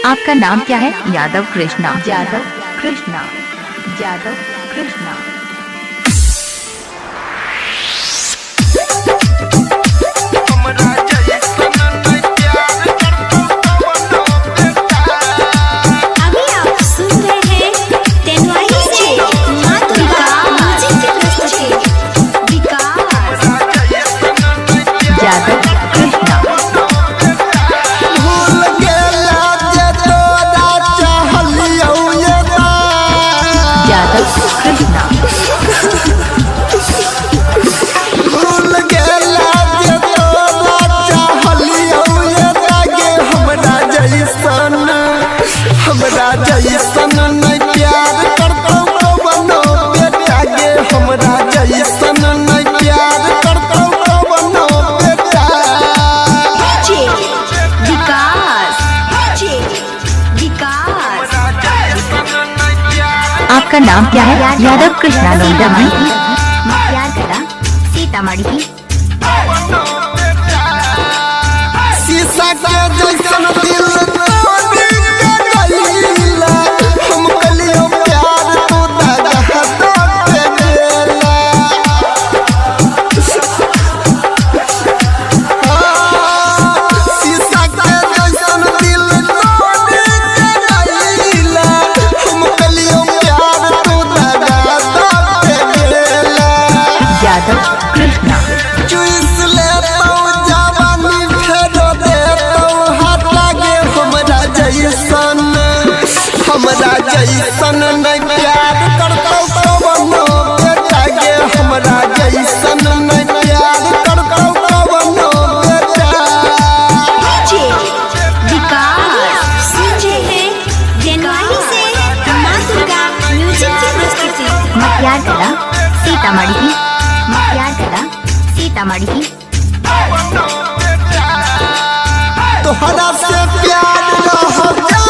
आपका नाम क्या है? यादव कृष्णा। यादव कृष्णा। यादव कृष्णा। अभी आप सुन रहे हैं तेनवाई से माँ दुर्गा म्यूजिक की प्रस्तुति। विकास यादव कृष्णा। भूल गेला जे तोरा चाहलियौ ये यादव कृष्णा। भूल गेला जे तोरा चाहलियौ ये लागे हमरा जैसन नहीं प्यार करतौ कवनो बेटा गे हमरा जैसन नहीं प्यार करतौ कवनो बेटा। विकास विकास आपका नाम क्या है? यादव कृष्णा। लोंडा प्यार करा सीतामढ़ी। शीशा के जैसन दिल तोड़ के गइला, हम कलियो प्यार तो दगा दे गेला। शीशा के जैसन दिल तोड़ के गइला, हम कलियो प्यार तो दगा दे गेला। यादव कृष्णा। चुइस लेतौ जवानी फेरो देतौ हाथ लागे हमरा जैसन नहीं प्यार करतौ कवनो बेटा गे हमरा जैसन नहीं प्यार करतौ कवनो बेटा। विकास सुन रहे हैं तेनवाई से माँ दुर्गा म्यूजिक की प्रस्तुति। प्यार करा सीतामढ़ी। प्यार करा सीतामढ़ी। तोहरा से प्यार रह जा